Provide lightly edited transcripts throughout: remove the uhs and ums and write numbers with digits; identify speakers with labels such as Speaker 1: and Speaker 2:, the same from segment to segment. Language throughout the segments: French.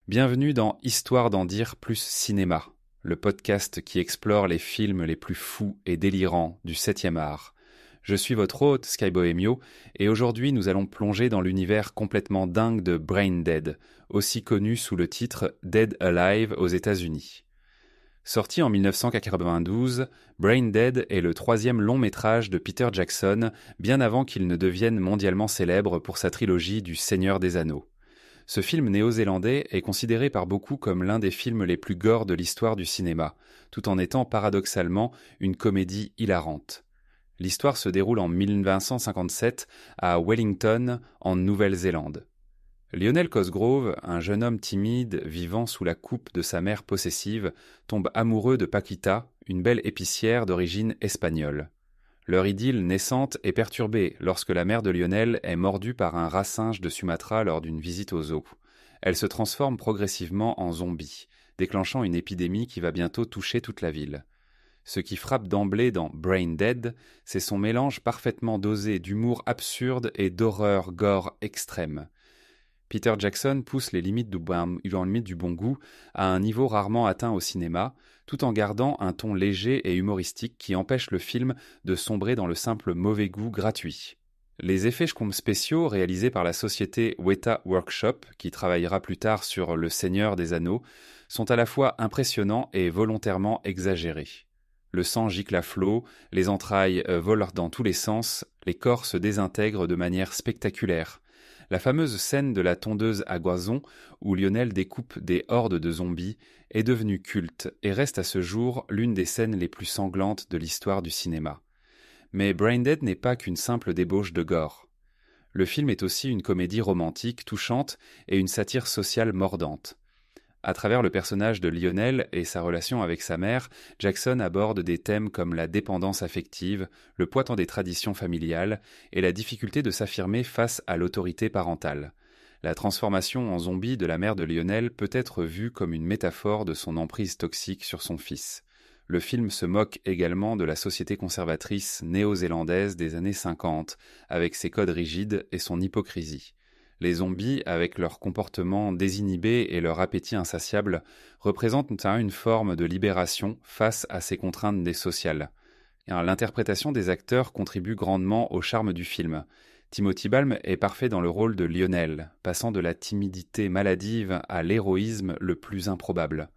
Speaker 1: Bienvenue dans Histoire d'en dire plus cinéma, le podcast qui explore les films les plus fous et délirants du 7e art. Je suis votre hôte, Sky Bohemio, et aujourd'hui nous allons plonger dans l'univers complètement dingue de Brain Dead, aussi connu sous le titre Dead Alive aux États-Unis. Sorti en 1992, Brain Dead est le troisième long métrage de Peter Jackson, bien avant qu'il ne devienne mondialement célèbre pour sa trilogie du Seigneur des Anneaux. Ce film néo-zélandais est considéré par beaucoup comme l'un des films les plus gore de l'histoire du cinéma, tout en étant paradoxalement une comédie hilarante. L'histoire se déroule en 1957 à Wellington, en Nouvelle-Zélande. Lionel Cosgrove, un jeune homme timide vivant sous la coupe de sa mère possessive, tombe amoureux de Paquita, une belle épicière d'origine espagnole. Leur idylle naissante est perturbée lorsque la mère de Lionel est mordue par un rat singe de Sumatra lors d'une visite au zoo. Elle se transforme progressivement en zombie, déclenchant une épidémie qui va bientôt toucher toute la ville. Ce qui frappe d'emblée dans Brain Dead, c'est son mélange parfaitement dosé d'humour absurde et d'horreur gore extrême. Peter Jackson pousse les limites du bon goût à un niveau rarement atteint au cinéma, tout en gardant un ton léger et humoristique qui empêche le film de sombrer dans le simple mauvais goût gratuit. Les effets spéciaux réalisés par la société Weta Workshop, qui travaillera plus tard sur Le Seigneur des Anneaux, sont à la fois impressionnants et volontairement exagérés. Le sang gicle à flots, les entrailles volent dans tous les sens, les corps se désintègrent de manière spectaculaire. La fameuse scène de la tondeuse à gazon, où Lionel découpe des hordes de zombies, est devenue culte et reste à ce jour l'une des scènes les plus sanglantes de l'histoire du cinéma. Mais Brain Dead n'est pas qu'une simple débauche de gore. Le film est aussi une comédie romantique touchante et une satire sociale mordante. À travers le personnage de Lionel et sa relation avec sa mère, Jackson aborde des thèmes comme la dépendance affective, le poids des traditions familiales et la difficulté de s'affirmer face à l'autorité parentale. La transformation en zombie de la mère de Lionel peut être vue comme une métaphore de son emprise toxique sur son fils. Le film se moque également de la société conservatrice néo-zélandaise des années 50, avec ses codes rigides et son hypocrisie. Les zombies, avec leur comportement désinhibé et leur appétit insatiable, représentent une forme de libération face à ces contraintes sociales. L'interprétation des acteurs contribue grandement au charme du film. Timothy Balme est parfait dans le rôle de Lionel, passant de la timidité maladive à l'héroïsme le plus improbable.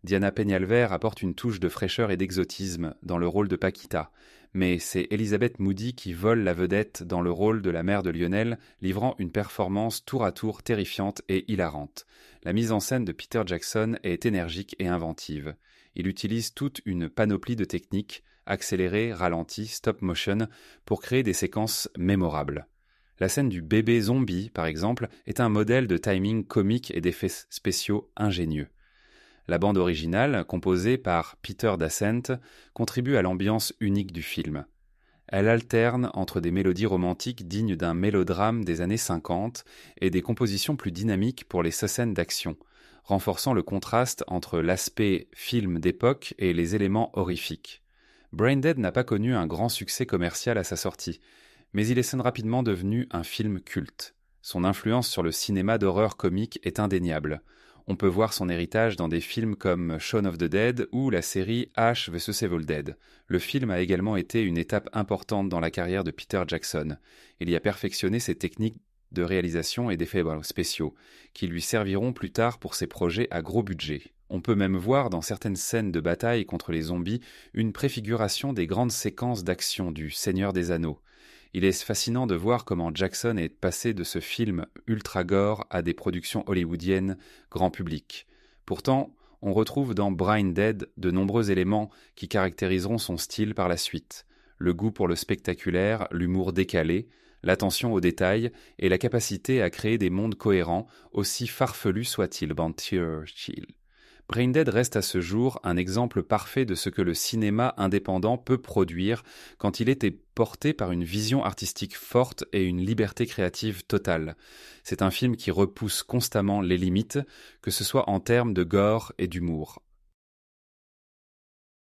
Speaker 1: Diana Peñalver apporte une touche de fraîcheur et d'exotisme dans le rôle de Paquita, mais c'est Elizabeth Moody qui vole la vedette dans le rôle de la mère de Lionel, livrant une performance tour à tour terrifiante et hilarante. La mise en scène de Peter Jackson est énergique et inventive. Il utilise toute une panoplie de techniques, accéléré, ralenti, stop motion, pour créer des séquences mémorables. La scène du bébé zombie, par exemple, est un modèle de timing comique et d'effets spéciaux ingénieux. La bande originale, composée par Peter Dasent, contribue à l'ambiance unique du film. Elle alterne entre des mélodies romantiques dignes d'un mélodrame des années 50 et des compositions plus dynamiques pour les scènes d'action, renforçant le contraste entre l'aspect film d'époque et les éléments horrifiques. Brain Dead n'a pas connu un grand succès commercial à sa sortie, mais il est rapidement devenu un film culte. Son influence sur le cinéma d'horreur comique est indéniable. On peut voir son héritage dans des films comme Shaun of the Dead ou la série Ash vs Evil Dead. Le film a également été une étape importante dans la carrière de Peter Jackson. Il y a perfectionné ses techniques de réalisation et d'effets spéciaux, qui lui serviront plus tard pour ses projets à gros budget. On peut même voir dans certaines scènes de bataille contre les zombies une préfiguration des grandes séquences d'action du Seigneur des Anneaux. Il est fascinant de voir comment Jackson est passé de ce film ultra-gore à des productions hollywoodiennes grand public. Pourtant, on retrouve dans Brain Dead de nombreux éléments qui caractériseront son style par la suite. Le goût pour le spectaculaire, l'humour décalé, l'attention aux détails et la capacité à créer des mondes cohérents, aussi farfelus soient-ils. Brain Dead reste à ce jour un exemple parfait de ce que le cinéma indépendant peut produire quand il est porté par une vision artistique forte et une liberté créative totale. C'est un film qui repousse constamment les limites, que ce soit en termes de gore et d'humour.